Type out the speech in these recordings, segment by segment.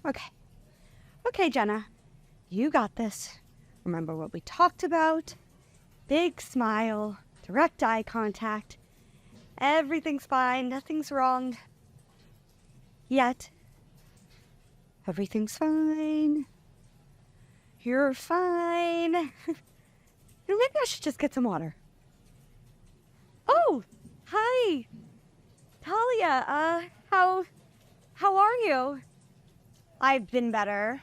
Okay. Okay, Jenna. You got this. Remember what we talked about? Big smile, direct eye contact. Everything's fine, nothing's wrong. Yet, everything's fine. You're fine. Maybe I should just get some water. Oh, hi. Talia, how are you? I've been better.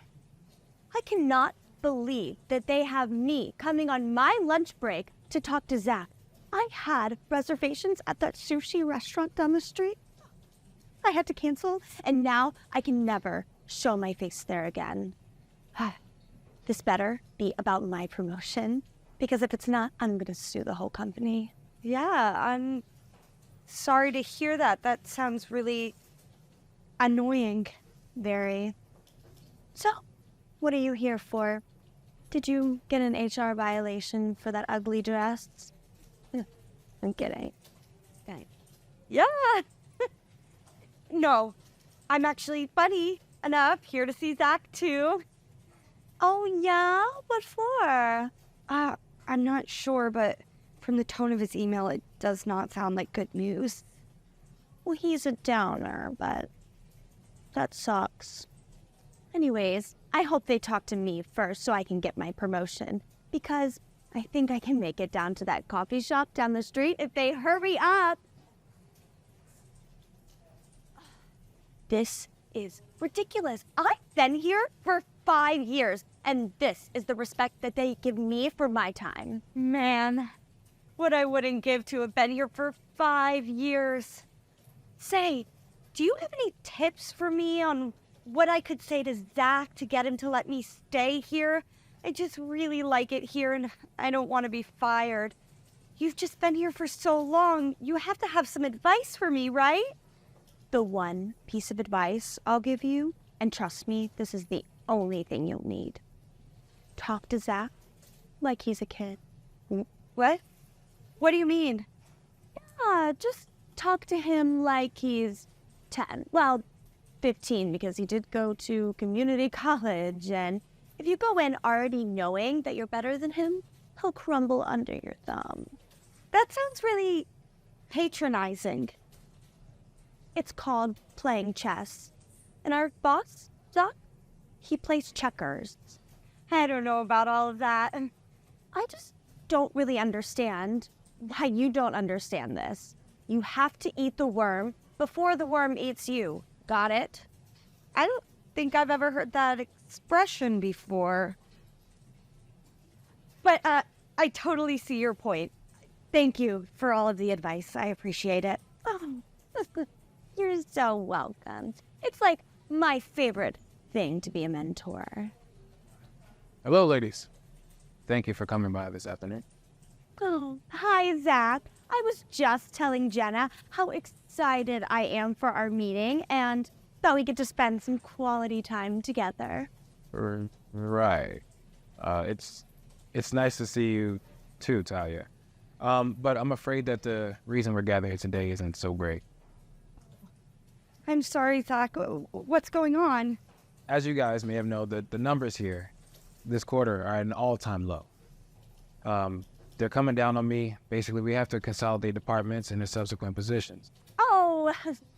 I cannot believe that they have me coming on my lunch break to talk to Zach. I had reservations at that sushi restaurant down the street. I had to cancel, and now I can never show my face there again. This better be about my promotion, because if it's not, I'm going to sue the whole company. Yeah, I'm sorry to hear that. That sounds really annoying. Very. So, what are you here for? Did you get an HR violation for that ugly dress? I'm kidding. Okay. Yeah. No, I'm actually funny enough here to see Zach too. Oh yeah? What for? I'm not sure, but from the tone of his email, it does not sound like good news. Well, he's a downer, but that sucks. Anyways, I hope they talk to me first so I can get my promotion, because I think I can make it down to that coffee shop down the street if they hurry up. This is ridiculous. I've been here for 5 years, and this is the respect that they give me for my time. Man, what I wouldn't give to have been here for 5 years. Say, do you have any tips for me on what I could say to Zach to get him to let me stay here? I just really like it here, and I don't want to be fired. You've just been here for so long. You have to have some advice for me, right? The one piece of advice I'll give you, and trust me, this is the only thing you'll need. Talk to Zach like he's a kid. What? What do you mean? Yeah, just talk to him like he's 10. Well, 15, because he did go to community college, and if you go in already knowing that you're better than him, he'll crumble under your thumb. That sounds really patronizing. It's called playing chess. And our boss, Doc, he plays checkers. I don't know about all of that. I just don't really understand why you don't understand this. You have to eat the worm before the worm eats you. Got it? I don't think I've ever heard that expression before. But I totally see your point. Thank you for all of the advice. I appreciate it. Oh, you're so welcome. It's like my favorite thing to be a mentor. Hello, ladies. Thank you for coming by this afternoon. Oh, hi, Zach. I was just telling Jenna how excited I am for our meeting and thought we get to spend some quality time together. Right. It's nice to see you too, Talia. But I'm afraid that the reason we're gathered here today isn't so great. I'm sorry, Zach. What's going on? As you guys may have known, the numbers here this quarter are at an all-time low. They're coming down on me. Basically, we have to consolidate departments and their subsequent positions. Oh,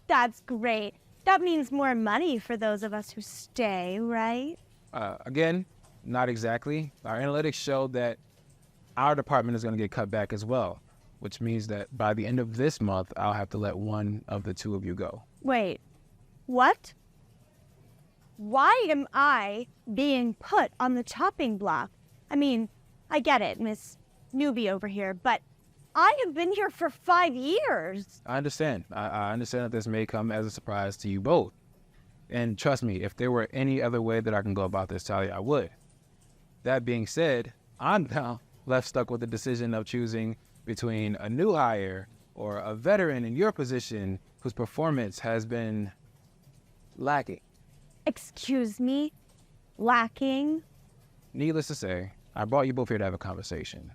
that's great. That means more money for those of us who stay, right? Again, not exactly. Our analytics show that our department is going to get cut back as well, which means that by the end of this month, I'll have to let one of the two of you go. Wait, what? Why am I being put on the chopping block? I mean, I get it, Miss Newbie over here, but I have been here for 5 years. I understand. I understand that this may come as a surprise to you both. And trust me, if there were any other way that I can go about this, Talia, I would. That being said, I'm now left stuck with the decision of choosing between a new hire or a veteran in your position whose performance has been lacking. Excuse me? Lacking? Needless to say, I brought you both here to have a conversation.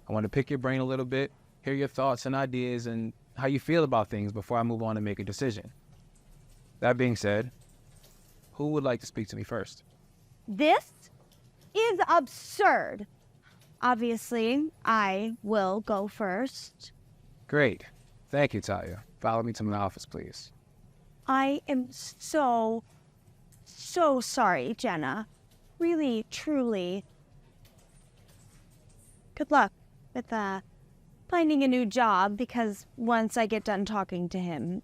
I want to pick your brain a little bit, hear your thoughts and ideas and how you feel about things before I move on and make a decision. That being said, who would like to speak to me first? This is absurd. Obviously, I will go first. Great. Thank you, Talia. Follow me to my office, please. I am so sorry, Jenna. Really, truly. Good luck with finding a new job, because once I get done talking to him,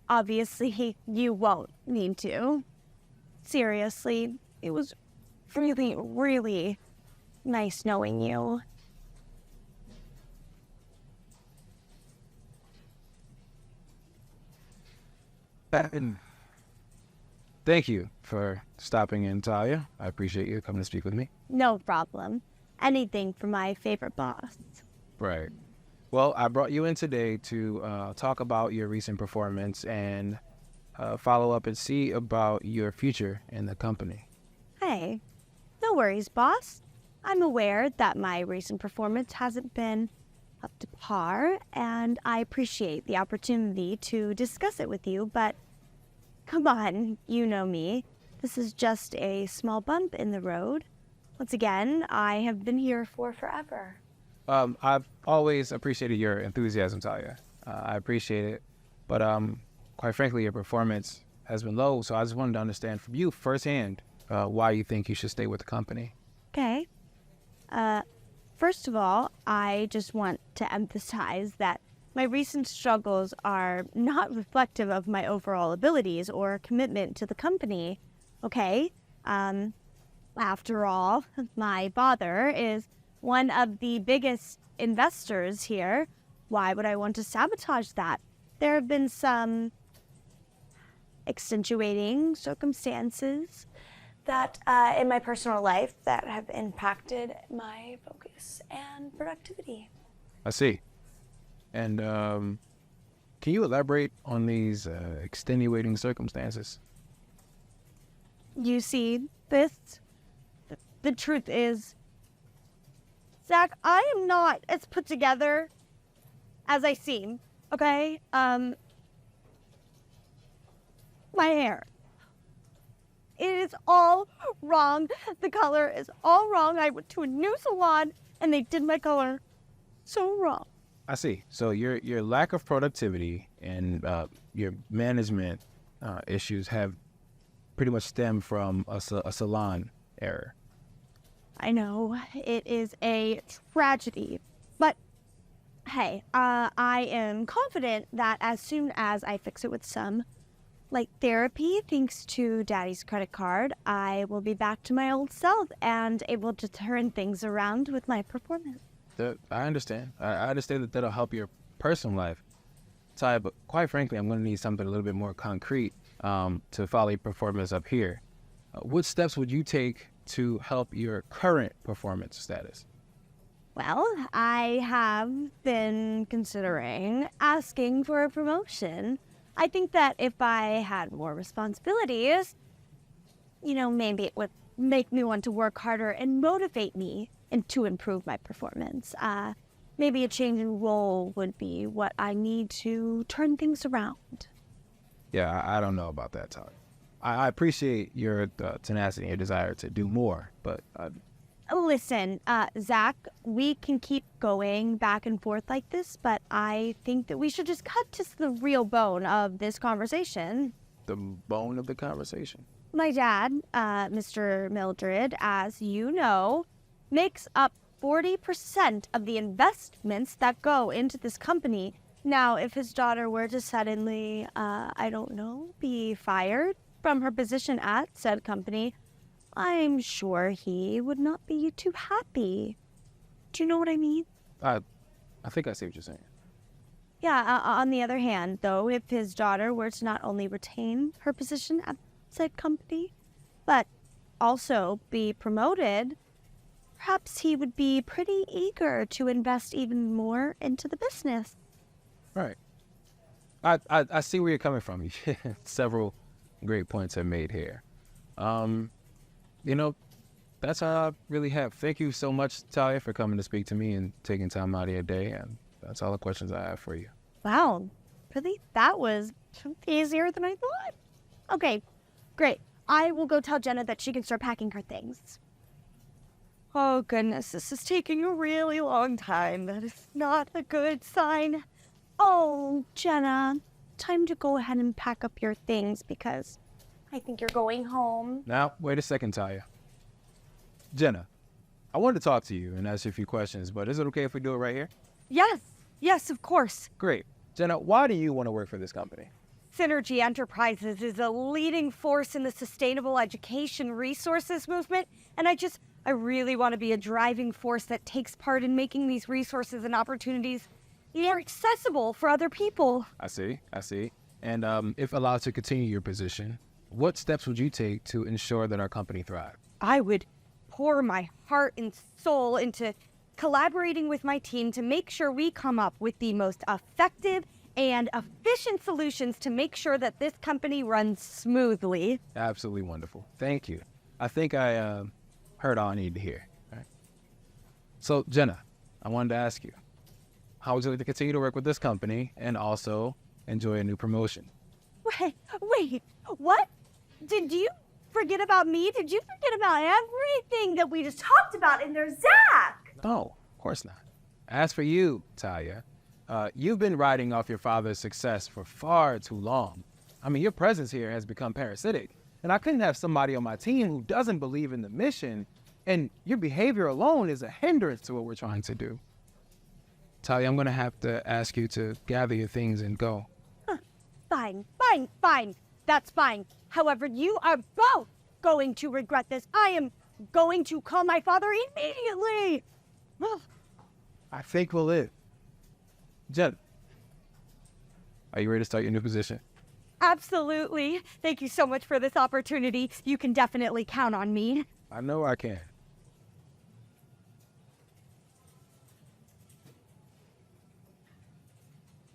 obviously you won't need to. Seriously, it was really, really nice knowing you. Thank you for stopping in, Talia. I appreciate you coming to speak with me. No problem. Anything for my favorite boss. Right. Well, I brought you in today to talk about your recent performance and follow up and see about your future in the company. Hey, no worries, boss. I'm aware that my recent performance hasn't been up to par, and I appreciate the opportunity to discuss it with you, but come on, you know me. This is just a small bump in the road. Once again, I have been here for forever. I've always appreciated your enthusiasm, Talia. I appreciate it. But quite frankly, your performance has been low, so I just wanted to understand from you firsthand why you think you should stay with the company. Okay. First of all, I just want to emphasize that my recent struggles are not reflective of my overall abilities or commitment to the company. Okay? After all, my father is one of the biggest investors here. Why would I want to sabotage that? There have been some extenuating circumstances that in my personal life that have impacted my focus and productivity. I see. And can you elaborate on these extenuating circumstances? You see, the truth is, Zach, I am not as put together as I seem, okay? My hair. It is all wrong. The color is all wrong. I went to a new salon and they did my color so wrong. I see. So your lack of productivity and your management issues have pretty much stemmed from a salon error. I know, it is a tragedy, but hey, I am confident that as soon as I fix it with some light therapy, thanks to Daddy's credit card, I will be back to my old self and able to turn things around with my performance. I understand. I understand that that'll help your personal life, Ty, but quite frankly, I'm going to need something a little bit more concrete to follow your performance up here. What steps would you take to help your current performance status? Well, I have been considering asking for a promotion. I think that if I had more responsibilities, maybe it would make me want to work harder and motivate me and to improve my performance. Maybe a change in role would be what I need to turn things around. Yeah, I don't know about that, Ty. I appreciate your tenacity and your desire to do more, but... Listen, Zach, we can keep going back and forth like this, but I think that we should just cut to the real bone of this conversation. The bone of the conversation? My dad, Mr. Mildred, as you know, makes up 40% of the investments that go into this company. Now, if his daughter were to suddenly, be fired from her position at said company, I'm sure he would not be too happy. Do you know what I mean? I think I see what you're saying. Yeah, on the other hand, though, if his daughter were to not only retain her position at said company, but also be promoted, perhaps he would be pretty eager to invest even more into the business. Right. I see where you're coming from. Several great points are made here. That's all I really have. Thank you so much, Talia, for coming to speak to me and taking time out of your day. And that's all the questions I have for you. Wow, really? That was easier than I thought. Okay, great. I will go tell Jenna that she can start packing her things. Oh, goodness, this is taking a really long time. That is not a good sign. Oh, Jenna, time to go ahead and pack up your things because I think you're going home. Now, wait a second, Talia. Jenna, I wanted to talk to you and ask you a few questions, but is it okay if we do it right here? Yes, of course. Great. Jenna, why do you want to work for this company? Synergy Enterprises is a leading force in the sustainable education resources movement, and I really want to be a driving force that takes part in making these resources and opportunities more accessible for other people. I see. And if allowed to continue your position, what steps would you take to ensure that our company thrives? I would pour my heart and soul into collaborating with my team to make sure we come up with the most effective and efficient solutions to make sure that this company runs smoothly. Absolutely wonderful. Thank you. I think I heard all I need to hear. All right. So, Jenna, I wanted to ask you, how would you like to continue to work with this company and also enjoy a new promotion? Wait, what? Did you forget about me? Did you forget about everything that we just talked about in there, Zach? No, of course not. As for you, Talia, you've been riding off your father's success for far too long. I mean, your presence here has become parasitic, and I couldn't have somebody on my team who doesn't believe in the mission, and your behavior alone is a hindrance to what we're trying to do. Talia, I'm going to have to ask you to gather your things and go. Fine. That's fine. However, you are both going to regret this. I am going to call my father immediately. I think we'll live. Jen, are you ready to start your new position? Absolutely. Thank you so much for this opportunity. You can definitely count on me. I know I can.